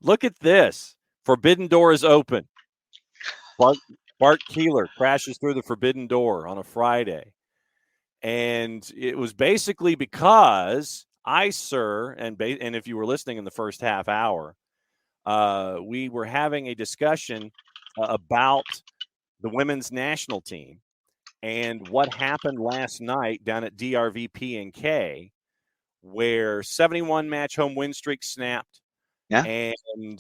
Look at this. Forbidden door is open. Bart Keeler crashes through the forbidden door on a Friday. And it was basically because sir, and if you were listening in the first half hour, we were having a discussion about the women's national team and what happened last night down at DRVP&K, where 71 match home win streak snapped. Yeah. And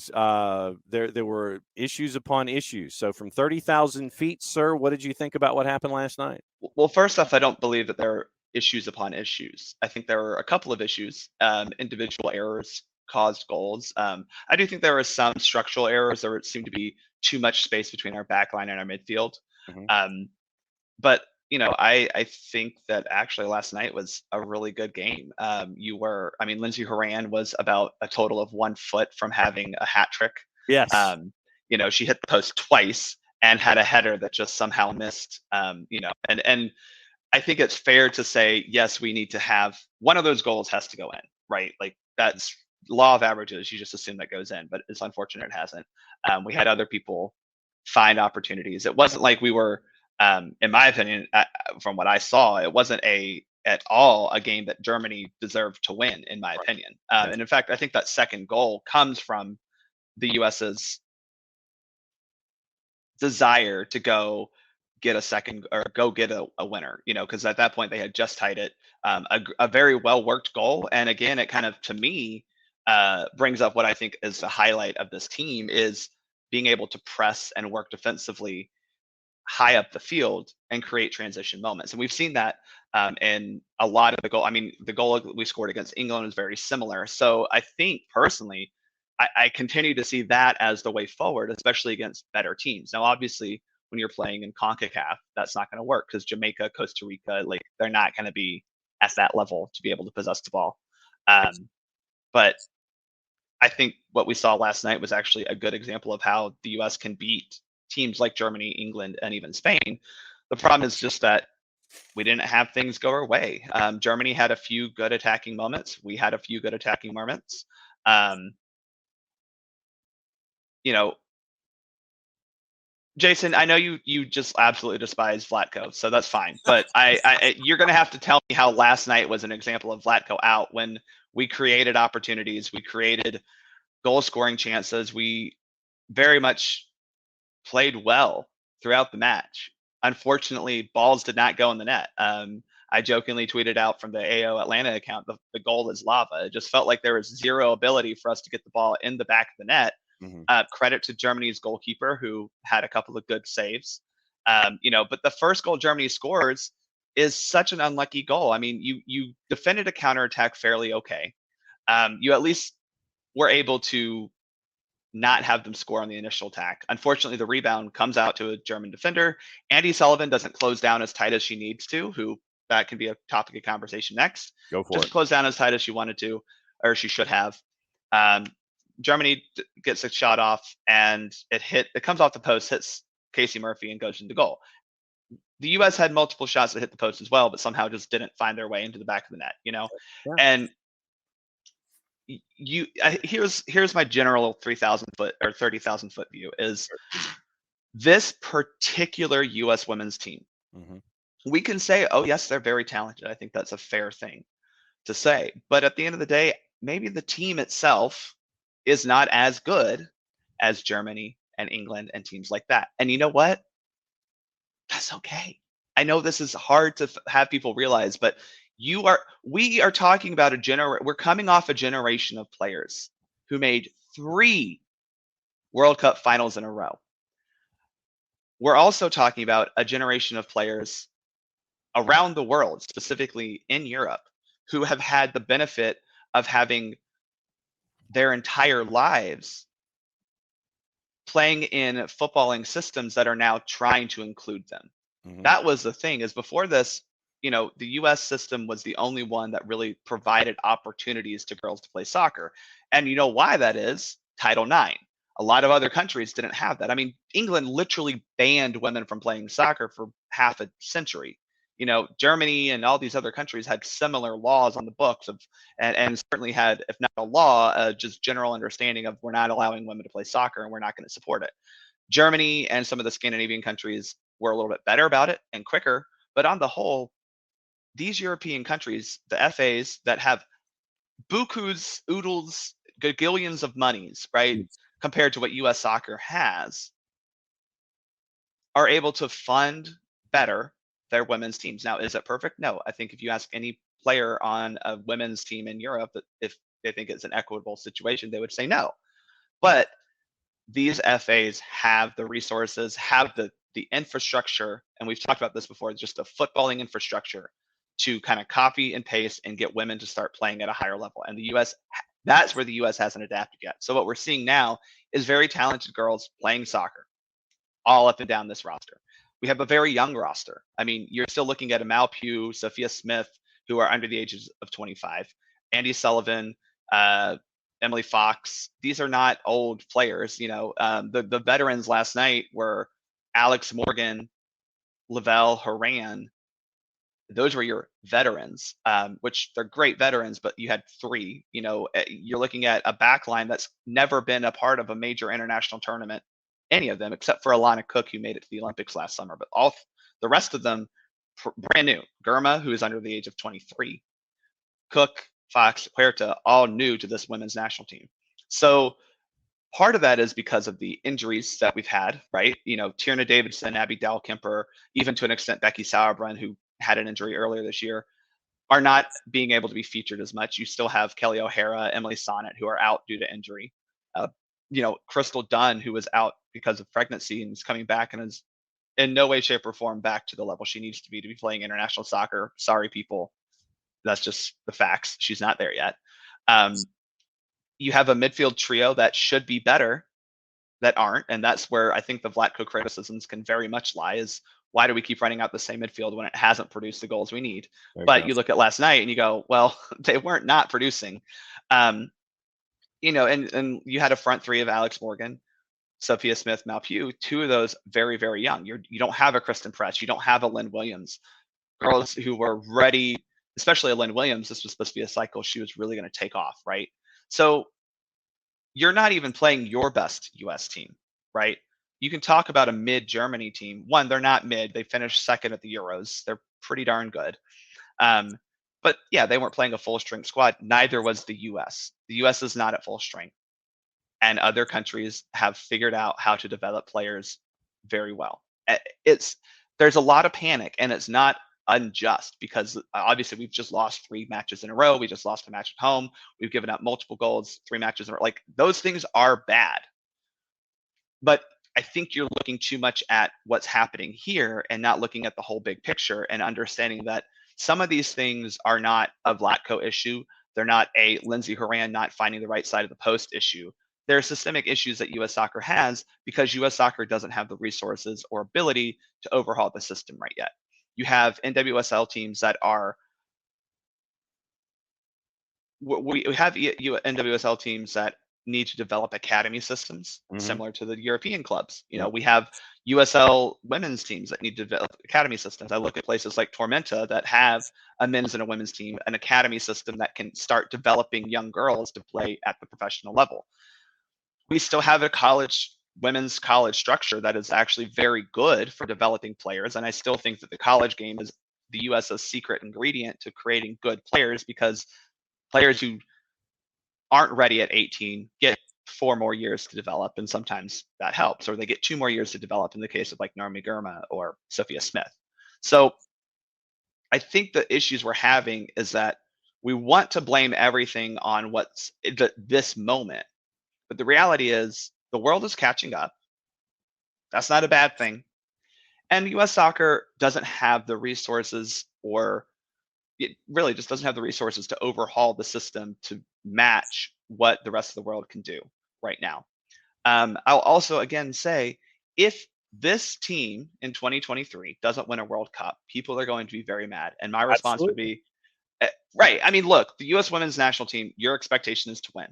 there were issues upon issues. So from 30,000 feet, sir, what did you think about what happened last night? Well, first off, I don't believe that there are issues upon issues. I think there were a couple of issues. Individual errors caused goals. I do think there were some structural errors. There seemed to be too much space between our back line and our midfield. But I think that actually last night was a really good game. Lindsey Horan was about a total of 1 foot from having a hat trick. Yes. She hit the post twice and had a header that just somehow missed. And I think it's fair to say, yes, we need to have one of those goals has to go in, right? Like that's law of averages. You just assume that goes in, but it's unfortunate it hasn't. We had other people find opportunities. It wasn't like we were, in my opinion, from what I saw, it wasn't at all a game that Germany deserved to win, in my opinion. And in fact, I think that second goal comes from the US's desire to go get a second or go get a winner, because at that point they had just tied it. A very well worked goal. And again, it kind of, to me, brings up what I think is the highlight of this team is being able to press and work defensively high up the field and create transition moments. And we've seen that in a lot of the goal. I mean, the goal we scored against England is very similar. So I think personally, I continue to see that as the way forward, especially against better teams. Now, obviously, when you're playing in CONCACAF, that's not going to work because Jamaica, Costa Rica, like they're not going to be at that level to be able to possess the ball. But I think what we saw last night was actually a good example of how the U.S. can beat teams like Germany, England, and even Spain. The problem is just that we didn't have things go our way. Germany had a few good attacking moments. We had a few good attacking moments. Jason, I know you just absolutely despise Vlatko, so that's fine. But you're going to have to tell me how last night was an example of Vlatko out when we created opportunities, we created goal-scoring chances, we very much played well throughout the match. Unfortunately, balls did not go in the net. I jokingly tweeted out from the AO Atlanta account, the goal is lava. It just felt like there was zero ability for us to get the ball in the back of the net. Credit to Germany's goalkeeper who had a couple of good saves. But the first goal Germany scores is such an unlucky goal. I mean, you defended a counterattack fairly okay. You at least were able to not have them score on the initial attack. Unfortunately, the rebound comes out to a German defender. Andy Sullivan doesn't close down as tight as she needs to, that can be a topic of conversation next. Go for Just it. Close down as tight as she wanted to, or she should have. Germany gets a shot off and it comes off the post, hits Casey Murphy and goes into goal. The U.S. had multiple shots that hit the post as well, but somehow just didn't find their way into the back of the net, Yeah. And here's my general 3,000 foot or 30,000 foot view is this particular U.S. women's team. We can say, oh yes, they're very talented. I think that's a fair thing to say. But at the end of the day, maybe the team itself is not as good as Germany and England and teams like that. And you know what? That's okay. I know this is hard to have people realize, but we are talking about we're coming off a generation of players who made 3 World Cup finals in a row. We're also talking about a generation of players around the world, specifically in Europe, who have had the benefit of having their entire lives playing in footballing systems that are now trying to include them. That was the thing, is before this, the US system was the only one that really provided opportunities to girls to play soccer. And you know why that is? Title IX. A lot of other countries didn't have that. I mean, England literally banned women from playing soccer for half a century. Germany and all these other countries had similar laws on the books and certainly had, if not a law, just general understanding of we're not allowing women to play soccer and we're not going to support it. Germany and some of the Scandinavian countries were a little bit better about it and quicker, but on the whole, these European countries, the FAs that have bukus, oodles, gagillions of monies, right, compared to what U.S. soccer has, are able to fund better their women's teams. Now, is it perfect? No. I think if you ask any player on a women's team in Europe if they think it's an equitable situation, they would say no. But these FAs have the resources, have the infrastructure, and we've talked about this before, just the footballing infrastructure to kind of copy and paste and get women to start playing at a higher level. And the US, that's where the US hasn't adapted yet. So what we're seeing now is very talented girls playing soccer all up and down this roster. We have a very young roster. I mean, you're still looking at a Mal Pugh, Sophia Smith, who are under the ages of 25, Andy Sullivan, Emily Fox. These are not old players. The veterans last night were Alex Morgan, Lavelle Horan. Those were your veterans, which they're great veterans, but you had three. You're looking at a back line that's never been a part of a major international tournament, any of them, except for Alana Cook, who made it to the Olympics last summer. But all the rest of them, brand new. Gurma, who is under the age of 23. Cook, Fox, Huerta, all new to this women's national team. So part of that is because of the injuries that we've had, right? Tierna Davidson, Abby Dalkemper, even to an extent Becky Sauerbrunn, who had an injury earlier this year, are not being able to be featured as much. You still have Kelly O'Hara, Emily Sonnet, who are out due to injury. Crystal Dunn, who was out because of pregnancy and is coming back and is in no way, shape, or form back to the level she needs to be playing international soccer. Sorry, people. That's just the facts. She's not there yet. You have a midfield trio that should be better that aren't, and that's where I think the Vlatko criticisms can very much lie, is why do we keep running out the same midfield when it hasn't produced the goals we need? But you look at last night and you go, well, they weren't not producing. And you had a front three of Alex Morgan, Sophia Smith, Mal Pugh, two of those very, very young. You don't have a Kristen Press. You don't have a Lynn Williams. Girls who were ready, especially a Lynn Williams, this was supposed to be a cycle she was really going to take off, right? So you're not even playing your best U.S. team, right? You can talk about a mid-Germany team. One, they're not mid. They finished second at the Euros. They're pretty darn good. But yeah, they weren't playing a full-strength squad. Neither was the U.S. The U.S. is not at full strength. And other countries have figured out how to develop players very well. There's a lot of panic, and it's not unjust because obviously we've just lost 3 matches in a row. We just lost a match at home. We've given up multiple goals, 3 matches in a row. Like, those things are bad. But I think you're looking too much at what's happening here and not looking at the whole big picture and understanding that some of these things are not a Vlatko issue. They're not a Lindsey Horan not finding the right side of the post issue. There are systemic issues that U.S. soccer has because U.S. soccer doesn't have the resources or ability to overhaul the system right yet. You have NWSL teams that are we have NWSL teams that need to develop academy systems similar to the European clubs. We have USL women's teams that need to develop academy systems. I look at places like Tormenta that have a men's and a women's team, an academy system that can start developing young girls to play at the professional level. We still have a women's college structure that is actually very good for developing players. And I still think that the college game is the US's secret ingredient to creating good players, because players who aren't ready at 18 get 4 more years to develop, and sometimes that helps, or they get 2 more years to develop in the case of like Normie Gurma or Sophia Smith. So I think the issues we're having is that we want to blame everything on what's this moment. But the reality is the world is catching up. That's not a bad thing. And U.S. soccer doesn't have the resources, or it really just doesn't have the resources to overhaul the system to match what the rest of the world can do right now. I'll also again say, if this team in 2023 doesn't win a World Cup, people are going to be very mad. And my response would be, right. I mean, look, the U.S. women's national team, your expectation is to win.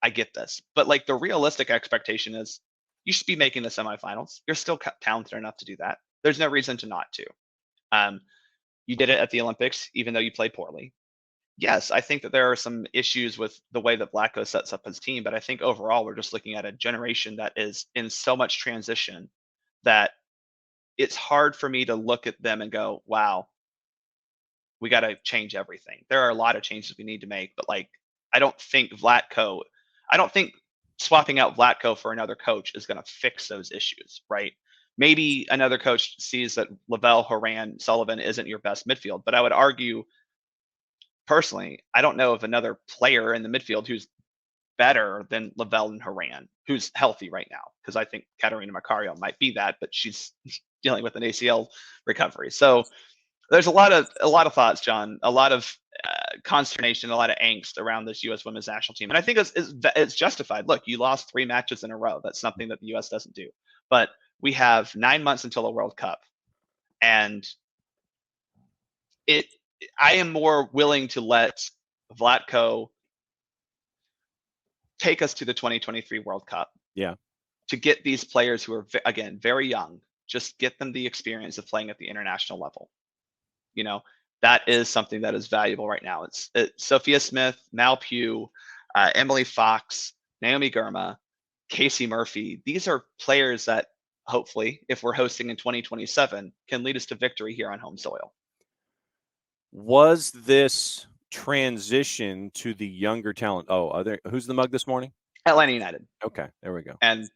I get this. But like, the realistic expectation is you should be making the semifinals. You're still talented enough to do that. There's no reason to not to. You did it at the Olympics, even though you played poorly. Yes, I think that there are some issues with the way that Vlatko sets up his team, but I think overall we're just looking at a generation that is in so much transition that it's hard for me to look at them and go, wow, we got to change everything. There are a lot of changes we need to make, but like, I don't think swapping out Vlatko for another coach is going to fix those issues, right? Maybe another coach sees that Lavelle, Horan, Sullivan isn't your best midfield, but I would argue personally, I don't know of another player in the midfield who's better than Lavelle and Horan, who's healthy right now, because I think Katerina Macario might be that, but she's dealing with an ACL recovery. So there's a lot of thoughts, John, a lot of consternation, a lot of angst around this U.S. women's national team, and I think it's justified. Look, you lost 3 matches in a row. That's something that the U.S. doesn't do. But we have 9 months until the World Cup, and I am more willing to let Vlatko take us to the 2023 World Cup. Yeah. To get these players who are, again, very young, just get them the experience of playing at the international level. You know, that is something that is valuable right now. It's Sophia Smith, Mal Pugh, Emily Fox, Naomi Girma, Casey Murphy. These are players that hopefully, if we're hosting in 2027, can lead us to victory here on home soil. Was this transition to the younger talent? Who's the mug this morning? Atlanta United. Okay, there we go. And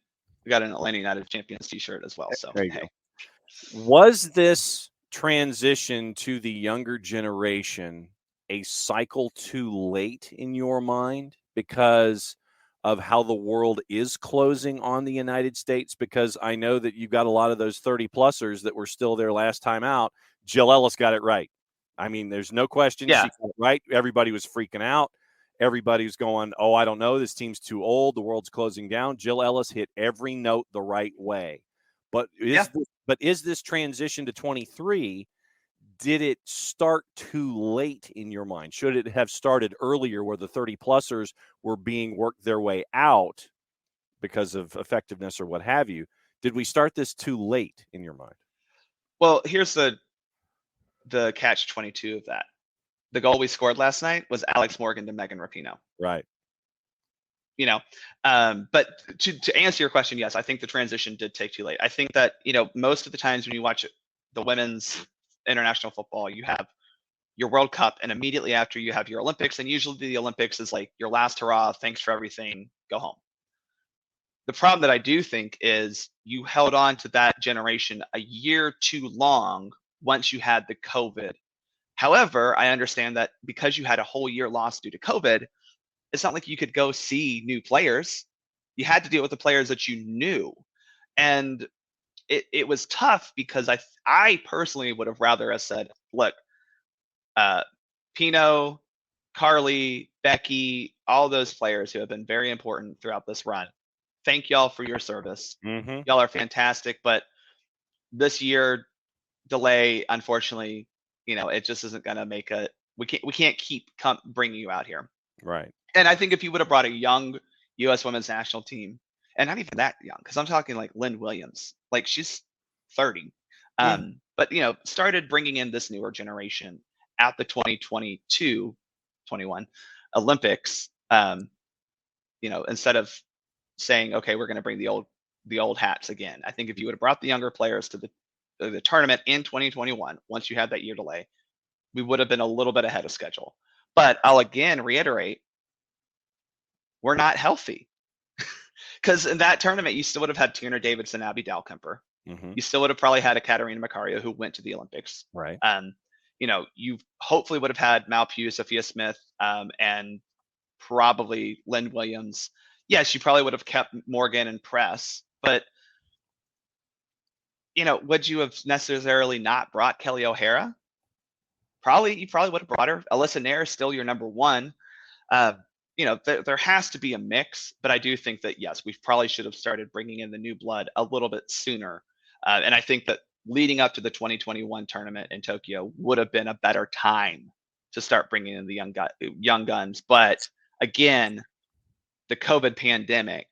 we got an Atlanta United Champions t-shirt as well. So there you go. Was this transition to the younger generation a cycle too late in your mind because of how the world is closing on the United States? Because I know that you got a lot of those 30-plussers that were still there last time out. Jill Ellis got it right. I mean, there's no question. Yeah. She got it right. Everybody was freaking out. Everybody was going, oh, I don't know. This team's too old. The world's closing down. Jill Ellis hit every note the right way. But is this transition to 23, did it start too late in your mind? Should it have started earlier where the 30-plussers were being worked their way out because of effectiveness or what have you? Did we start this too late in your mind? Well, here's the catch-22 of that. The goal we scored last night was Alex Morgan to Megan Rapinoe. Right. You know, but to answer your question, yes, I think the transition did take too late. I think that, you know, most of the times when you watch the women's international football, you have your World Cup, and immediately after you have your Olympics, and usually the Olympics is like your last hurrah, thanks for everything, go home. The problem that I do think is you held on to that generation a year too long once you had the COVID. However, I understand that because you had a whole year lost due to COVID, it's not like you could go see new players. You had to deal with the players that you knew. And it was tough because I personally would have rather have said, look, Pino, Carly, Becky, all those players who have been very important throughout this run. Thank y'all for your service. Mm-hmm. Y'all are fantastic, but this year delay, unfortunately, you know, it just isn't going to make we can't keep bringing you out here. Right. And I think if you would have brought a young U.S. women's national team, and not even that young, because I'm talking like Lynn Williams, like she's 30, but, you know, started bringing in this newer generation at the 2022, 21 Olympics, you know, instead of saying, okay, we're going to bring the old hats again. I think if you would have brought the younger players to the tournament in 2021, once you had that year delay, we would have been a little bit ahead of schedule. But I'll again reiterate, we're not healthy. Because in that tournament, you still would have had Tierna Davidson, Abby Dalkemper. Mm-hmm. You still would have probably had a Katerina Macario who went to the Olympics. Right. You know, you hopefully would have had Mal Pugh, Sophia Smith, and probably Lynn Williams. Yes, you probably would have kept Morgan and Press, but, you know, would you have necessarily not brought Kelly O'Hara? You probably would have brought her. Alyssa Nair is still your number one. You know, there has to be a mix, but I do think that, yes, we probably should have started bringing in the new blood a little bit sooner. And I think that leading up to the 2021 tournament in Tokyo would have been a better time to start bringing in the young guns. But again, the COVID pandemic,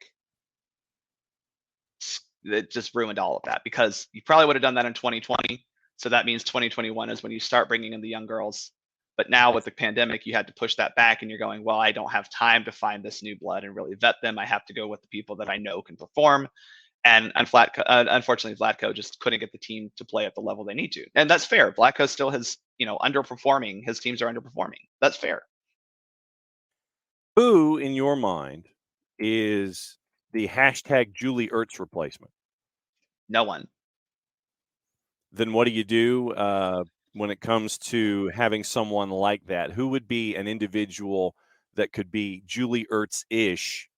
it just ruined all of that, because you probably would have done that in 2020. So that means 2021 is when you start bringing in the young girls. But now with the pandemic, you had to push that back, and you're going, well, I don't have time to find this new blood and really vet them. I have to go with the people that I know can perform. And unfortunately, Vlatko just couldn't get the team to play at the level they need to. And that's fair. Vlatko still has, underperforming. His teams are underperforming. That's fair. Who, in your mind, is the hashtag Julie Ertz replacement? No one. Then what do you do when it comes to having someone like that? Who would be an individual that could be Julie Ertz-ish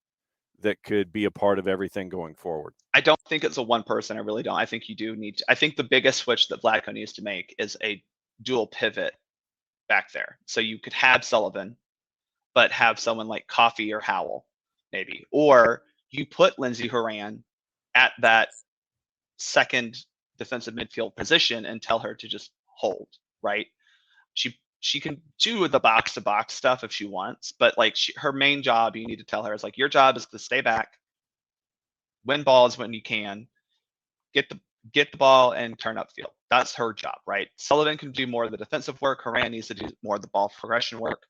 that could be a part of everything going forward? I don't think it's a one person. I really don't. I think you do need to. I think the biggest switch that Vlatko needs to make is a dual pivot back there. So you could have Sullivan, but have someone like Coffey or Howell, maybe. Or you put Lindsey Horan at that second defensive midfield position and tell her to just hold, right? She can do the box to box stuff if she wants, but like her main job, you need to tell her is like, your job is to stay back, win balls when you can, get the ball and turn upfield. That's her job, right? Sullivan can do more of the defensive work. Horan needs to do more of the ball progression work.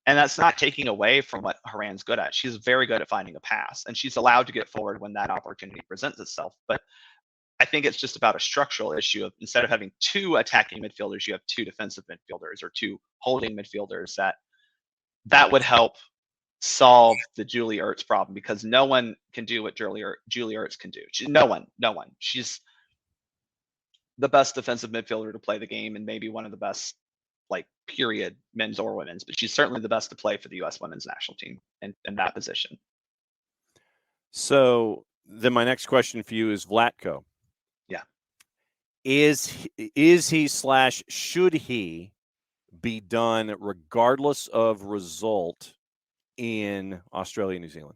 And that's not taking away from what Horan's good at. She's very good at finding a pass, and she's allowed to get forward when that opportunity presents itself. But I think it's just about a structural issue of, instead of having two attacking midfielders, you have two defensive midfielders or two holding midfielders. That would help solve the Julie Ertz problem, because no one can do what Julie Ertz can do. No one. She's the best defensive midfielder to play the game, and maybe one of the best, like, period, men's or women's. But she's certainly the best to play for the U.S. women's national team in that position. So then my next question for you is Vlatko. Yeah. Is he / should he be done regardless of result in Australia, New Zealand?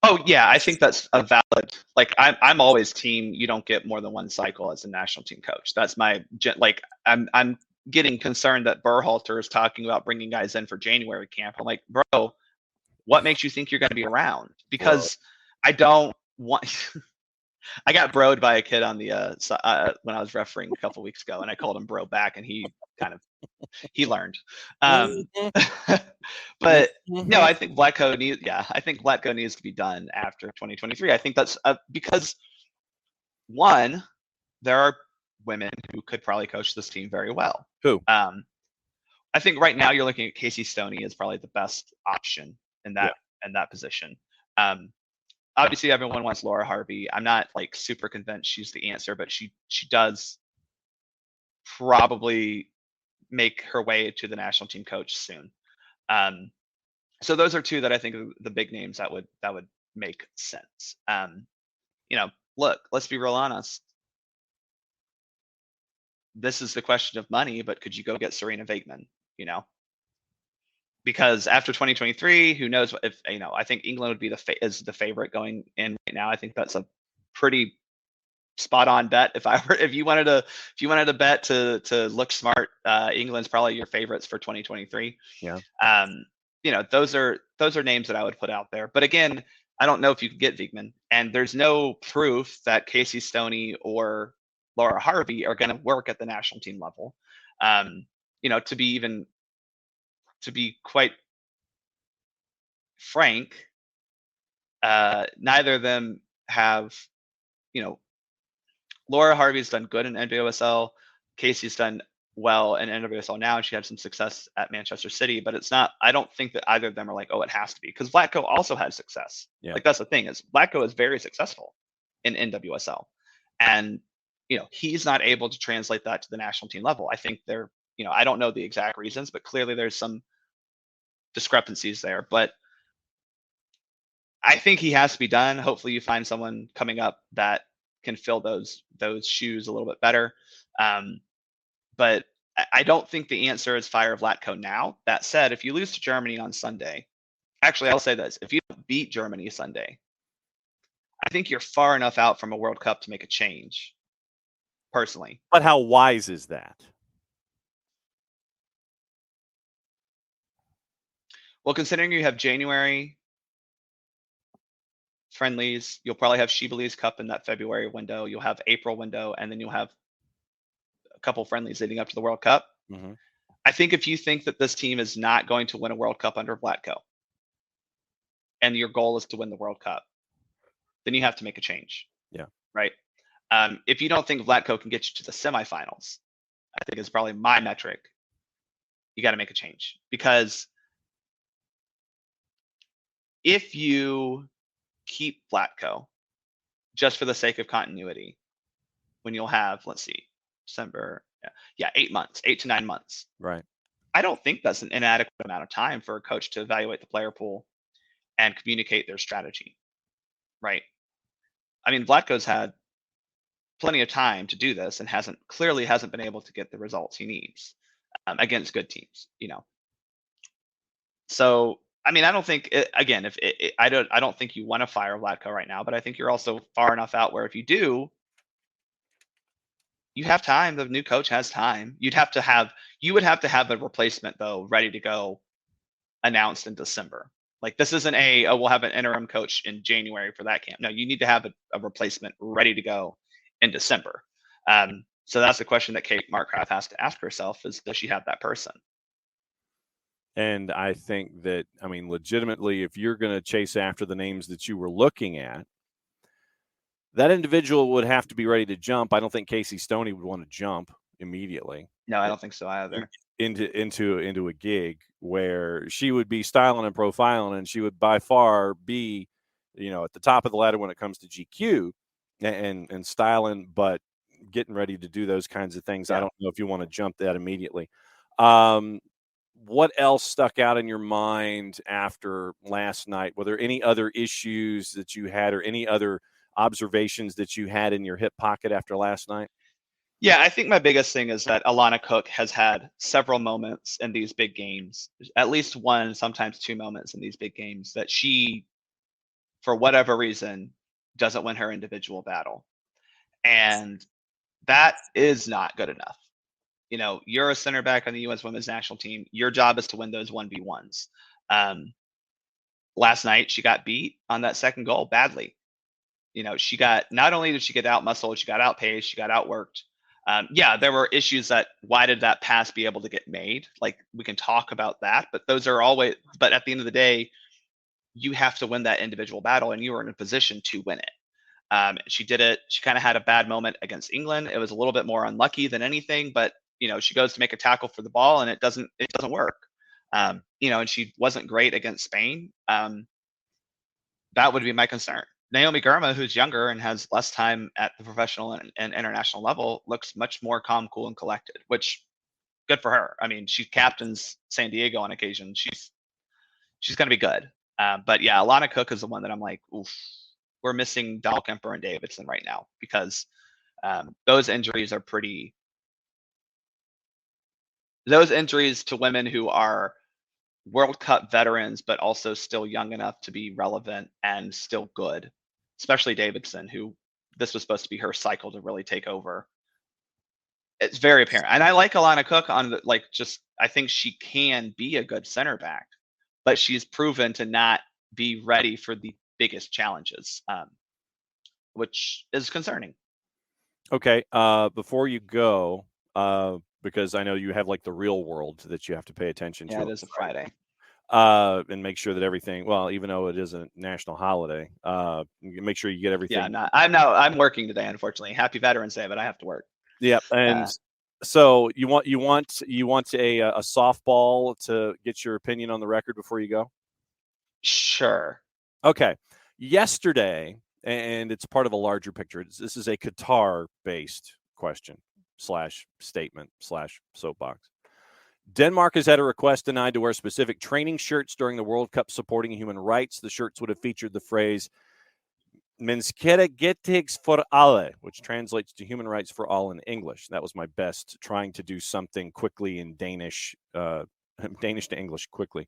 Oh yeah, I think that's a valid. Like, I'm always team. You don't get more than one cycle as a national team coach. That's my like. I'm getting concerned that Berhalter is talking about bringing guys in for January camp. I'm like, bro, what makes you think you're going to be around? Because I don't want. I got broed by a kid on the when I was refereeing a couple weeks ago, and I called him bro back, and he learned. But no, I think Vlatko needs to be done after 2023. I think that's because, one, there are women who could probably coach this team very well. Who? I think right now you're looking at Casey Stoney as probably the best option in that position. Obviously, everyone wants Laura Harvey. I'm not like super convinced she's the answer, but she does probably make her way to the national team coach soon. So those are two that I think are the big names that would make sense. Look, let's be real honest. This is the question of money, but could you go get Serena Veigman? Because after 2023, who knows if I think England would be is the favorite going in right now. I think that's a pretty spot on bet. If you wanted to bet to look smart, England's probably your favorites for 2023. Yeah. Those are names that I would put out there. But again, I don't know if you could get Veigman, and there's no proof that Casey Stoney or Laura Harvey are going to work at the national team level. To be quite frank, neither of them have, Laura Harvey's done good in NWSL. Casey's done well in NWSL now, and she had some success at Manchester City, but it's not, I don't think that either of them are like, oh, it has to be, because Vlatko also had success. Yeah. Like, that's the thing, is Vlatko is very successful in NWSL, and he's not able to translate that to the national team level. I think I don't know the exact reasons, but clearly there's some discrepancies there. But I think he has to be done. Hopefully you find someone coming up that can fill those shoes a little bit better. But I don't think the answer is fire Vlatko now. That said, if you lose to Germany on Sunday, actually, I'll say this: if you don't beat Germany Sunday, I think you're far enough out from a World Cup to make a change, personally. But how wise is that? Well, considering you have January, friendlies. You'll probably have Shibboleth's Cup in that February window. You'll have April window, and then you'll have a couple friendlies leading up to the World Cup. Mm-hmm. I think if you think that this team is not going to win a World Cup under Vlatko, and your goal is to win the World Cup, then you have to make a change. Yeah. Right. If you don't think Vlatko can get you to the semifinals, I think is probably my metric. You got to make a change, because if you keep Vlatko just for the sake of continuity, when you'll have, let's see, December, 8 to 9 months. Right. I don't think that's an inadequate amount of time for a coach to evaluate the player pool and communicate their strategy. Right. I mean, Vlatko's had plenty of time to do this and clearly hasn't been able to get the results he needs against good teams, So, I mean, I don't think I don't think you want to fire Vlatko right now, but I think you're also far enough out where if you do, you have time. The new coach has time. You would have to have a replacement though ready to go, announced in December. Like, this isn't we'll have an interim coach in January for that camp. No, you need to have a replacement ready to go in December. So that's the question that Kate Markgraf has to ask herself: is does she have that person? And I think that, I mean, legitimately, if you're going to chase after the names that you were looking at, that individual would have to be ready to jump. I don't think Casey Stoney would want to jump immediately. No, I don't think so either. Into a gig where she would be styling and profiling, and she would by far be, at the top of the ladder when it comes to GQ and styling, but getting ready to do those kinds of things. Yeah. I don't know if you want to jump that immediately. What else stuck out in your mind after last night? Were there any other issues that you had or any other observations that you had in your hip pocket after last night? Yeah, I think my biggest thing is that Alana Cook has had several moments in these big games, at least one, sometimes two moments in these big games that she, for whatever reason, doesn't win her individual battle. And that is not good enough. You're a center back on the U.S. women's national team. Your job is to win those 1v1s. Last night, she got beat on that second goal badly. Not only did she get out-muscled, she got outpaced, she got outworked. There were issues why did that pass be able to get made? Like, we can talk about that, but but at the end of the day, you have to win that individual battle, and you are in a position to win it. She did it. She kind of had a bad moment against England. It was a little bit more unlucky than anything, but she goes to make a tackle for the ball and it doesn't work. And she wasn't great against Spain. That would be my concern. Naomi Girma, who's younger and has less time at the professional and international level, looks much more calm, cool, and collected, which good for her. I mean, she captains San Diego on occasion. She's going to be good. But yeah, Alana Cook is the one that I'm like, oof, we're missing Dahlkemper and Davidson right now, because those injuries are those injuries to women who are World Cup veterans, but also still young enough to be relevant and still good, especially Davidson, who this was supposed to be her cycle to really take over. It's very apparent. And I like Alana Cook I think she can be a good center back, but she's proven to not be ready for the biggest challenges, which is concerning. Okay. Before you go, because I know you have the real world that you have to pay attention to. Yeah, it is a Friday. And make sure that everything, well, even though it is a national holiday, make sure you get everything. Yeah, I'm working today, unfortunately. Happy Veterans Day, but I have to work. Yeah, and so you want a softball to get your opinion on the record before you go? Sure. Okay. Yesterday, and it's part of a larger picture. This is a Qatar-based question / statement / soapbox. Denmark has had a request denied to wear specific training shirts during the World Cup supporting human rights. The shirts would have featured the phrase "Menneskerettigheder for alle," which translates to human rights for all in English. That was my best, trying to do something quickly in Danish, Danish to English quickly.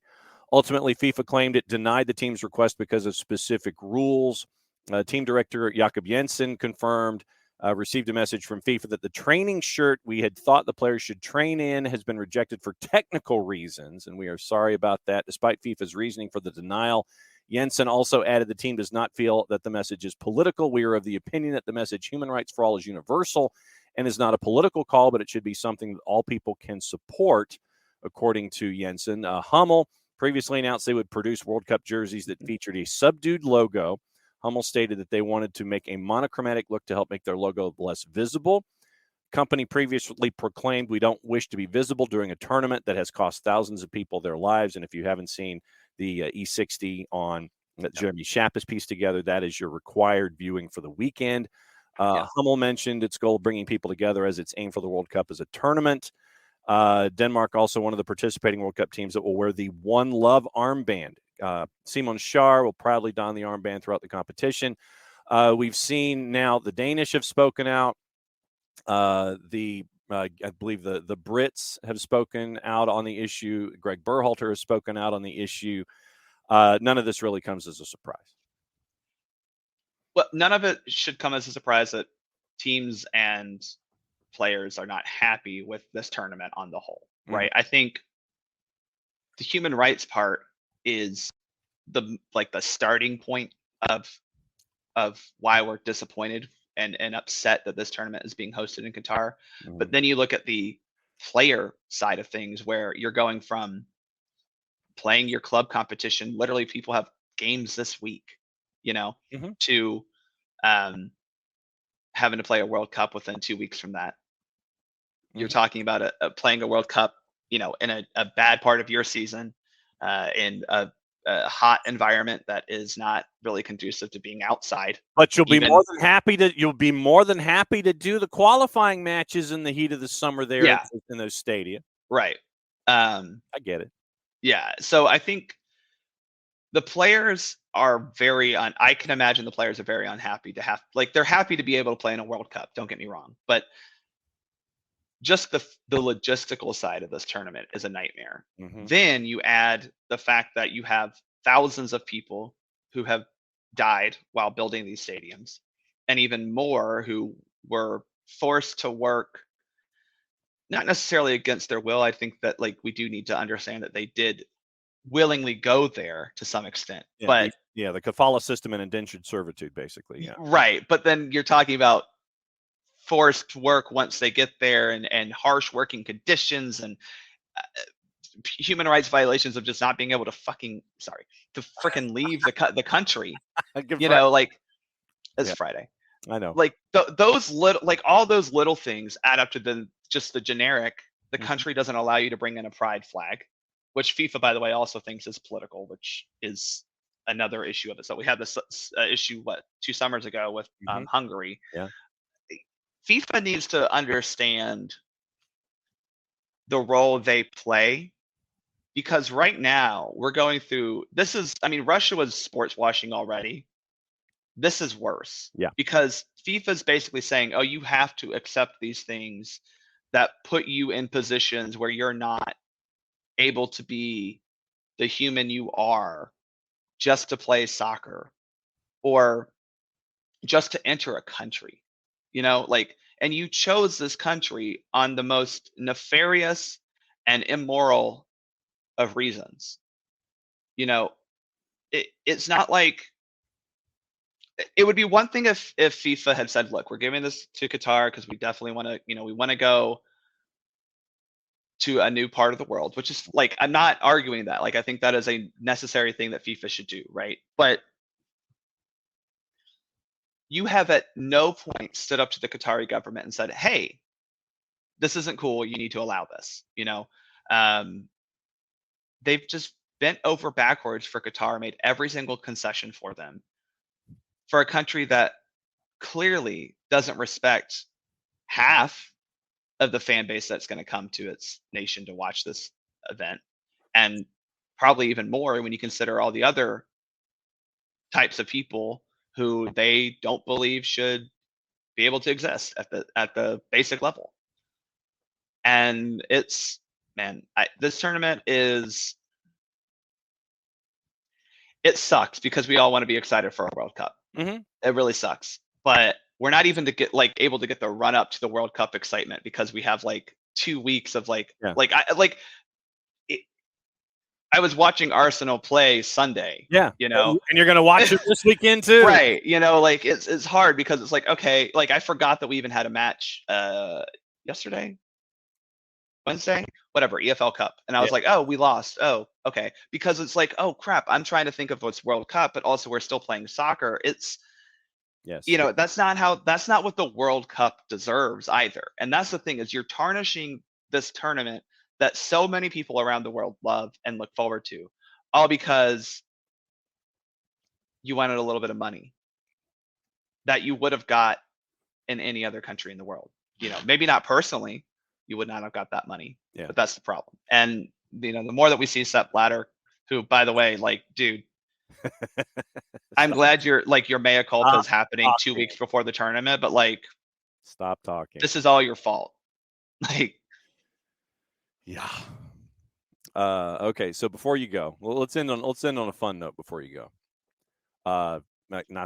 Ultimately, FIFA claimed it denied the team's request because of specific rules. Team director Jakob Jensen confirmed received a message from FIFA that the training shirt we had thought the players should train in has been rejected for technical reasons, and we are sorry about that. Despite FIFA's reasoning for the denial, Jensen also added the team does not feel that the message is political. We are of the opinion that the message human rights for all is universal and is not a political call, but it should be something that all people can support, according to Jensen. Hummel previously announced they would produce World Cup jerseys that featured a subdued logo. Hummel stated that they wanted to make a monochromatic look to help make their logo less visible. Company previously proclaimed we don't wish to be visible during a tournament that has cost thousands of people their lives. And if you haven't seen the E60 on that Jeremy Schaap has pieced together, that is your required viewing for the weekend. Hummel mentioned its goal of bringing people together as its aim for the World Cup as a tournament. Denmark also one of the participating World Cup teams that will wear the One Love armband. Simon Schär will proudly don the armband throughout the competition. We've seen now the Danish have spoken out. I believe the Brits have spoken out on the issue. Greg Berhalter has spoken out on the issue. None of this really comes as a surprise. Well, none of it should come as a surprise that teams and players are not happy with this tournament on the whole, right? I think the human rights part is the starting point of why we're disappointed and upset that this tournament is being hosted in Qatar. But then you look at the player side of things where you're going from playing your club competition, literally people have games this week, to having to play a World Cup within 2 weeks from that. You're talking about playing a World Cup, in a bad part of your season, in a hot environment that is not really conducive to being outside. But you'll be more than happy to do the qualifying matches in the heat of the summer there in those stadia. Right. I get it. Yeah. So I think the players are I can imagine the players are very unhappy to have, they're happy to be able to play in a World Cup. Don't get me wrong. But just the logistical side of this tournament is a nightmare. Then you add the fact that you have thousands of people who have died while building these stadiums, and even more who were forced to work, not necessarily against their will. I think that we do need to understand that they did willingly go there to some extent. But the kafala system and indentured servitude, basically. Yeah. Right. But then you're talking about forced work once they get there, and harsh working conditions, and human rights violations of just not being able to freaking leave the country. It's Friday. I know. Those little, all those little things add up to the generic. The country doesn't allow you to bring in a pride flag, which FIFA, by the way, also thinks is political, which is another issue of it. So we had this issue 2 summers ago with Hungary. Yeah. FIFA needs to understand the role they play, because right now we're going through Russia was sports washing already. This is worse. Yeah. Because FIFA is basically saying, oh, you have to accept these things that put you in positions where you're not able to be the human you are just to play soccer or just to enter a country. And you chose this country on the most nefarious and immoral of reasons. It's not like, it would be one thing if FIFA had said, look, we're giving this to Qatar because we definitely want to, we want to go to a new part of the world, which is I'm not arguing that. I think that is a necessary thing that FIFA should do, right? But you have at no point stood up to the Qatari government and said, hey, this isn't cool. You need to allow this. They've just bent over backwards for Qatar, made every single concession for them, for a country that clearly doesn't respect half of the fan base that's going to come to its nation to watch this event, and probably even more when you consider all the other types of people who they don't believe should be able to exist at the basic level. And this tournament it sucks because we all want to be excited for a World Cup. It really sucks, but we're not even able to get the run up to the World Cup excitement because we have 2 weeks of I was watching Arsenal play Sunday. Yeah. You know, and you're going to watch it this weekend too. Right. You know, like it's hard because it's like, okay, like I forgot that we even had a match yesterday, Wednesday, whatever, EFL Cup. And I was like, oh, we lost. Oh, okay. Because it's like, oh crap, I'm trying to think of what's World Cup, but also we're still playing soccer. It's Yes. You know, that's not what the World Cup deserves either. And that's the thing, is you're tarnishing this tournament that so many people around the world love and look forward to, all because you wanted a little bit of money that you would have got in any other country in the world. You know, maybe not personally, you would not have got that money. Yeah. But that's the problem. And you know, the more that we see Sepp Blatter, who, by the way, like, dude, I'm glad your mea culpa is happening 2 weeks before the tournament, but like, stop talking. This is all your fault. Like, yeah. Okay, so before you go, well, let's end on a fun note before you go. Not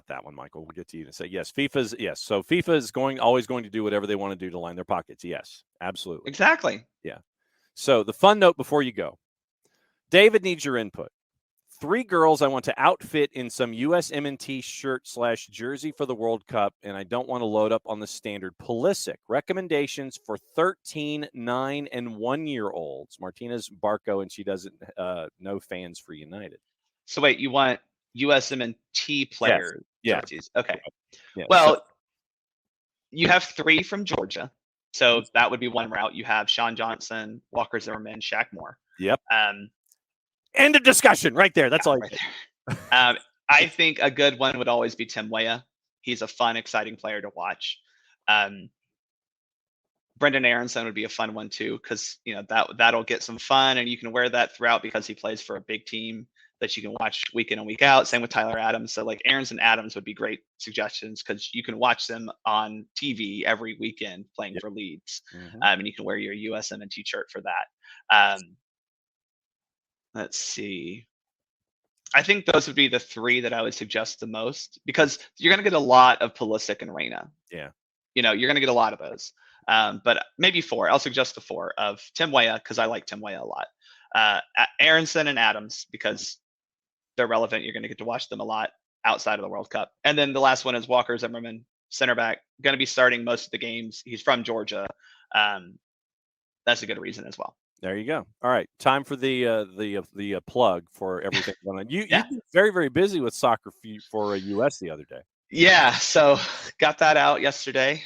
that one, Michael. We'll get to you to say yes. So FIFA is always going to do whatever they want to do to line their pockets. Yes, absolutely. Exactly. Yeah. So the fun note before you go, David needs your input. 3 girls I want to outfit in some USWNT shirt/jersey for the World Cup, and I don't want to load up on the standard Pulisic. Recommendations for 13, 9, and 1-year-olds. Martina's Barco, and she doesn't know Fans for United. So wait, you want USWNT players? Yes. Jerseys? Okay. Yeah. Well, you have 3 from Georgia, so that would be one route. You have Sean Johnson, Walker Zimmerman, Shaq Moore. Yep. End of discussion right there. That's all. Right there. I think a good one would always be Tim Weah. He's a fun, exciting player to watch. Brendan Aronson would be a fun one too, because you know that'll get some fun, and you can wear that throughout because he plays for a big team that you can watch week in and week out. Same with Tyler Adams. So like Aronson Adams would be great suggestions because you can watch them on TV every weekend playing for Leeds, and you can wear your USWNT shirt for that. Let's see. I think those would be the 3 that I would suggest the most, because you're going to get a lot of Pulisic and Reyna. Yeah. You know, you're going to get a lot of those. But maybe 4. I'll suggest the 4 of Tim Weah, because I like Tim Weah a lot. Aronson and Adams, because they're relevant. You're going to get to watch them a lot outside of the World Cup. And then the last one is Walker Zimmerman, center back, going to be starting most of the games. He's from Georgia. That's a good reason as well. There you go. All right, time for the plug for everything going on. You've been very, very busy with soccer for US the other day. Yeah, so got that out yesterday.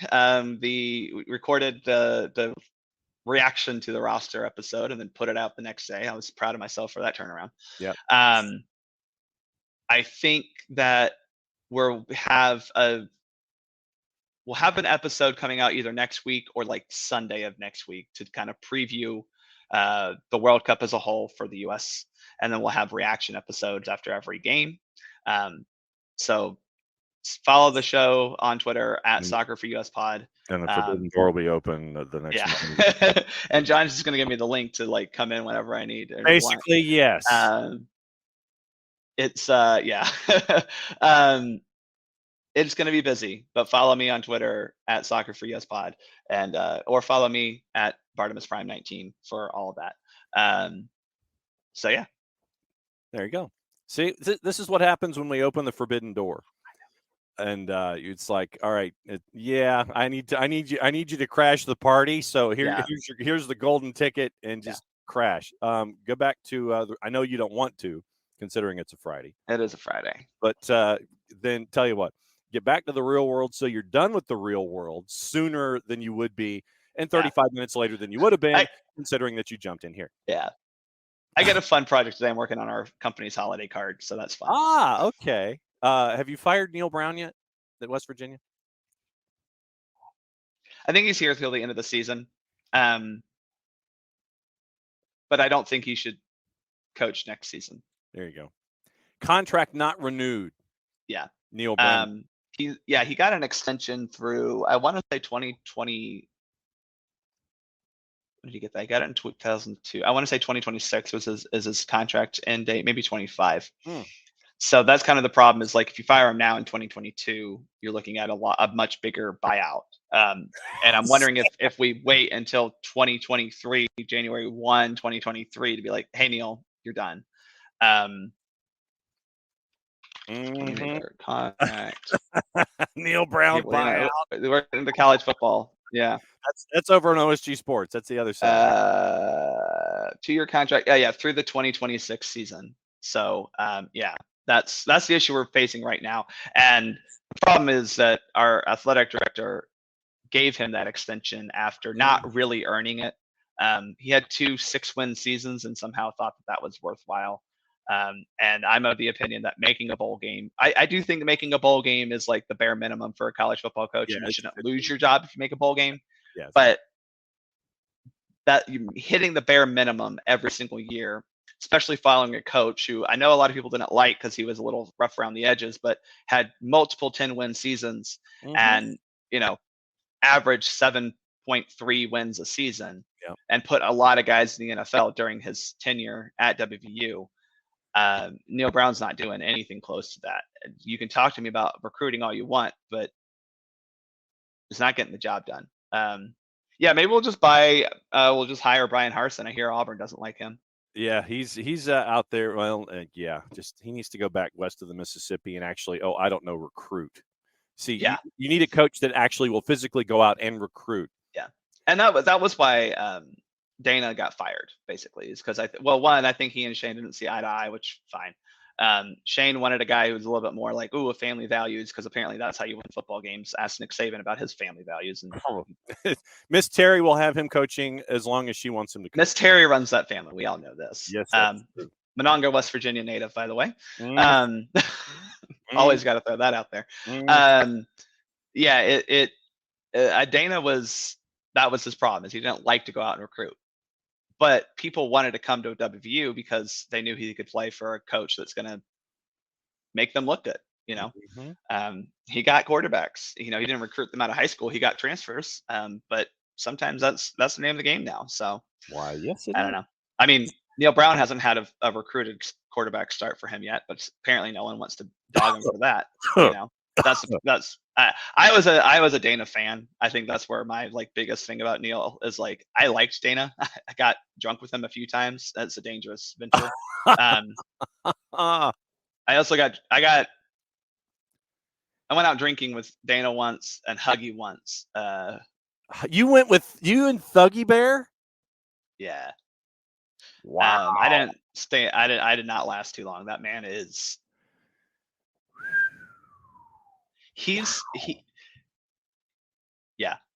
We recorded the reaction to the roster episode and then put it out the next day. I was proud of myself for that turnaround. Yeah. I think that we'll have an episode coming out either next week or like Sunday of next week to kind of preview the World Cup as a whole for the US, and then we'll have reaction episodes after every game. So follow the show on Twitter at Soccer for US Pod. And the forbidden door will be open the next month. And John's just going to give me the link to like come in whenever I need. Basically, yes. It's it's going to be busy, but follow me on Twitter at Soccer for US Pod, and or follow me at Bartimus Prime 19 for all of that. So yeah, there you go. See, this is what happens when we open the forbidden door, and it's like, all right, I need you to crash the party. So here's the golden ticket, and just crash. Go back to. I know you don't want to, considering it's a Friday. It is a Friday, but then tell you what. Get back to the real world so you're done with the real world sooner than you would be, and 35 minutes later than you would have been, considering that you jumped in here. Yeah. I got a fun project today. I'm working on our company's holiday card, so that's fun. Okay. Have you fired Neil Brown yet at West Virginia? I think he's here until the end of the season. But I don't think he should coach next season. There you go. Contract not renewed. Yeah. Neil Brown. He got an extension through, I want to say 2020. When did he get that? He got it in 2002. I want to say 2026 was his contract end date, maybe 25. So that's kind of the problem, is like if you fire him now in 2022, you're looking at a much bigger buyout. And I'm wondering if we wait until 2023, January 1, 2023 to be like, hey, Neil, you're done. Contract. Neil Brown buyout. We're into college football. Yeah. That's over on OSG Sports. That's the other side. 2-year contract. Yeah, through the 2026 season. So, that's the issue we're facing right now. And the problem is that our athletic director gave him that extension after not really earning it. He had 2 6-win seasons and somehow thought that was worthwhile. And I'm of the opinion that making a bowl game, I do think making a bowl game is like the bare minimum for a college football coach. Yeah, and you shouldn't lose your job if you make a bowl game. Yeah, but that hitting the bare minimum every single year, especially following a coach who I know a lot of people didn't like because he was a little rough around the edges, but had multiple 10-win seasons and, averaged 7.3 wins a season and put a lot of guys in the NFL during his tenure at WVU. Neil Brown's not doing anything close to that. You can talk to me about recruiting all you want, but it's not getting the job done. Maybe we'll just hire Brian Harsin. I hear Auburn doesn't like him. Yeah, he's out there. Well, just he needs to go back west of the Mississippi and actually, recruit. See, you need a coach that actually will physically go out and recruit. Yeah, and that was why Dana got fired, basically, is because I think he and Shane didn't see eye to eye, which fine. Shane wanted a guy who was a little bit more like, a family values, because apparently that's how you win football games. Asked Nick Saban about his family values. And Miss Terry will have him coaching as long as she wants him to coach. Miss Terry runs that family. We all know this. Yes. Monongah, West Virginia native, by the way. Always got to throw that out there. Dana that was his problem, is he didn't like to go out and recruit. But people wanted to come to WVU because they knew he could play for a coach that's going to make them look good. He got quarterbacks. He didn't recruit them out of high school. He got transfers. But sometimes that's the name of the game now. So why? Yes, I don't know. I mean, Neil Brown hasn't had a recruited quarterback start for him yet, but apparently no one wants to dog him for that. That's I was a Dana fan. I think that's where my biggest thing about Neil is I liked Dana. I got drunk with him a few times. That's a dangerous venture. I went out drinking with Dana once and Huggy once. You and Thuggy Bear? Yeah. Wow. I didn't stay. I did not last too long. That man is.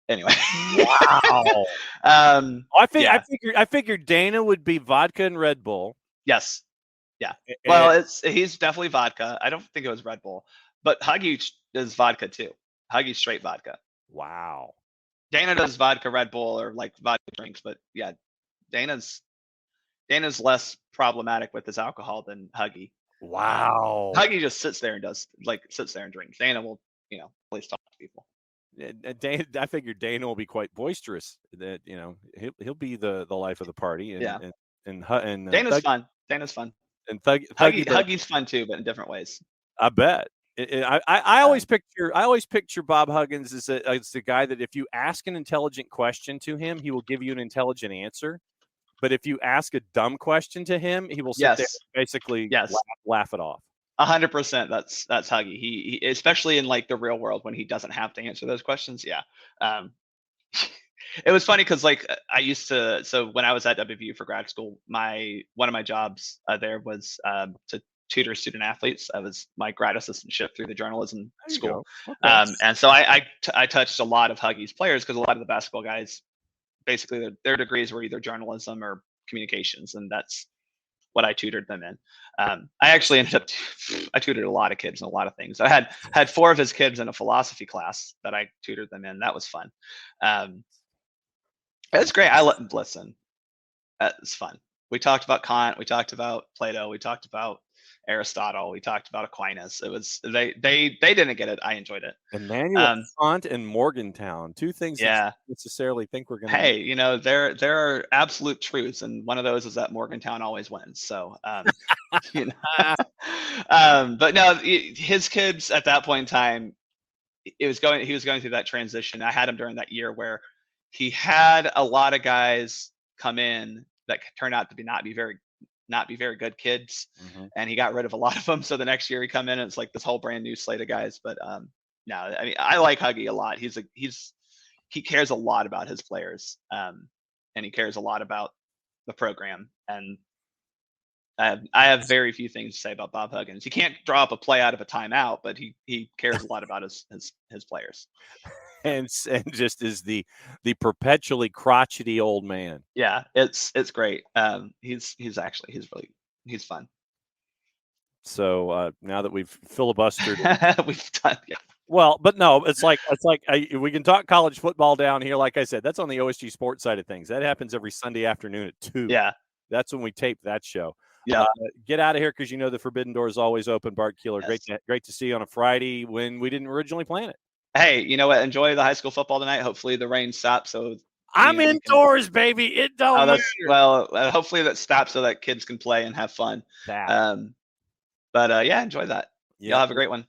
Anyway. Wow. I figured Dana would be vodka and Red Bull. Yes. Yeah. Well, he's definitely vodka. I don't think it was Red Bull, but Huggy is vodka too. Huggy's straight vodka. Wow. Dana does vodka Red Bull or vodka drinks, but yeah, Dana's less problematic with his alcohol than Huggy. Wow. Huggy just sits there and drinks. Dana will, at least talk to people. I figured Dana will be quite boisterous. That he'll be the life of the party. And Dana's fun. Dana's fun. And Huggy's fun too, but in different ways. I bet. I always picture Bob Huggins as the guy that if you ask an intelligent question to him, he will give you an intelligent answer. But if you ask a dumb question to him, he will sit there and basically laugh it off. 100%. That's Huggy. He especially in the real world when he doesn't have to answer those questions. Yeah. It was funny because I used to. So when I was at WVU for grad school, one of my jobs there was to tutor student athletes. I was my grad assistantship through the journalism school. Okay. And so I touched a lot of Huggy's players because a lot of the basketball guys, basically their degrees were either journalism or communications, and that's what I tutored them in. I actually I tutored a lot of kids in a lot of things. I had 4 of his kids in a philosophy class that I tutored them in. That was fun. It was great. Listen, it's fun. We talked about Kant. We talked about Plato. We talked about Aristotle. We talked about Aquinas. It was they didn't get it. I enjoyed it. Immanuel Kant and Morgantown, 2 things that you necessarily think we're going to. Hey, there are absolute truths, and one of those is that Morgantown always wins. So, but no, his kids at that point in time, he was going through that transition. I had him during that year where he had a lot of guys come in that turned out to not be very not be very good kids, Mm-hmm. and he got rid of a lot of them. So the next year he come in and it's like this whole brand new slate of guys. But no, I mean, I like Huggy a lot. He cares a lot about his players, and he cares a lot about the program. And I have very few things to say about Bob Huggins. He can't draw up a play out of a timeout, but he cares a lot about his players. And just is the perpetually crotchety old man. Yeah, it's great. He's fun. So now that we've filibustered, we've done. Yeah. Well, but no, it's like we can talk college football down here. Like I said, that's on the OSG sports side of things. That happens every Sunday afternoon at 2. Yeah, that's when we tape that show. Yeah, get out of here because the Forbidden Door is always open. Bart Keeler, yes. great to see you on a Friday when we didn't originally plan it. Hey, you know what? Enjoy the high school football tonight. Hopefully the rain stops. So I'm indoors, baby. It don't matter. Well, hopefully that stops so that kids can play and have fun. That. But yeah, enjoy that. Y'all have a great one.